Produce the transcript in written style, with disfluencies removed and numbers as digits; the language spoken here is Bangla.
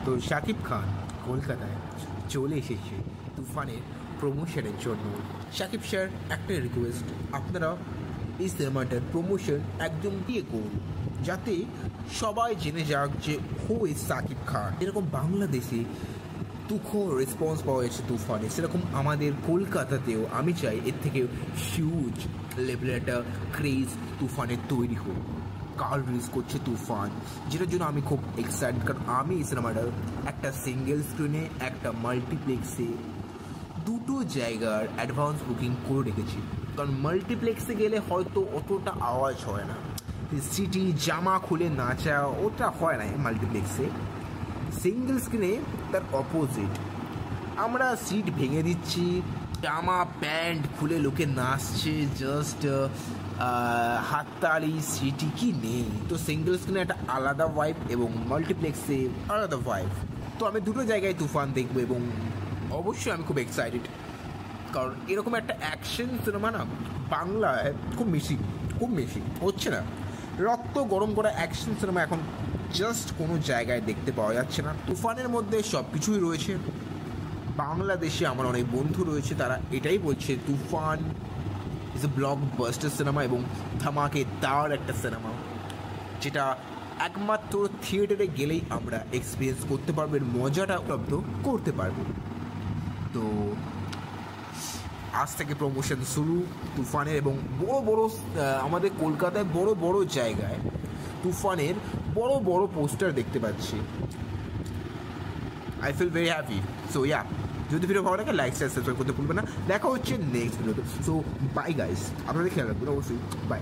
তো শাকিব খান কলকাতায় চলে এসেছে তুফানের প্রমোশনের জন্য। শাকিব স্যার একটা রিকোয়েস্ট, আপনারা এই সিনেমাটার প্রমোশন একদম দিয়ে করুন, যাতে সবাই জেনে যাক যে হু ইজ শাকিব খান। যেরকম বাংলাদেশে তুখো রেসপন্স পাওয়া যাচ্ছে তুফানে, সেরকম আমাদের কলকাতাতেও আমি চাই এর থেকে হিউজ লেভেলের একটা ক্রেজ তুফানের তৈরি হোক। কাল রিলিজ করছে তুফান, যেটার জন্য আমি খুব এক্সাইটেড, কারণ আমি এই সিনেমাটা একটা সিঙ্গেল স্ক্রিনে, একটা মাল্টিপ্লেক্সে, দুটো জায়গার অ্যাডভান্স বুকিং করে রেখেছি। কারণ মাল্টিপ্লেক্সে গেলে হয়তো অতটা আওয়াজ হয় না, সিটি জামা খুলে নাচা ওটা হয় না মাল্টিপ্লেক্সে। সিঙ্গেল স্ক্রিনে তার অপোজিট, আমরা সিট ভেঙে দিচ্ছি, জামা প্যান্ট খুলে লোকে নাচছে, জাস্ট হাততালি সিটি কি নেই। তো সিঙ্গেল স্ক্রিনে একটা আলাদা ভাইব এবং মাল্টিপ্লেক্সে আলাদা ভাইব। তো আমি দুটো জায়গায় তুফান দেখবো এবং অবশ্যই আমি খুব এক্সাইটেড, কারণ এরকম একটা অ্যাকশন সিনেমা না বাংলায় খুব বেশি হচ্ছে না। রক্ত গরম করা অ্যাকশন সিনেমা এখন জাস্ট কোনো জায়গায় দেখতে পাওয়া যাচ্ছে না। তুফানের মধ্যে সব কিছুই রয়েছে। বাংলাদেশে আমার অনেক বন্ধু রয়েছে, তারা এটাই বলছে তুফান ইজ এ ব্লকবাস্টার সিনেমা এবং ধামাকেদার একটা সিনেমা, যেটা একমাত্র থিয়েটারে গেলেই আমরা এক্সপিরিয়েন্স করতে পারবো, এর মজাটা উপলব্ধ করতে পারবো। তো আজ থেকে প্রমোশন শুরু তুফানের, এবং বড় বড় আমাদের কলকাতায় বড় বড় জায়গায় তুফানের বড় বড় পোস্টার দেখতে পাচ্ছি। I feel very happy. So yeah, যদি ভিডিও ভালো লাগে লাইক শেয়ার সাবস্ক্রাইব করতে ভুলবেন না। দেখা হচ্ছে নেক্সট ভিডিওতে। সো বাই গাইস, আপনাদের খেয়াল রাখবেন অবশ্যই। বাই।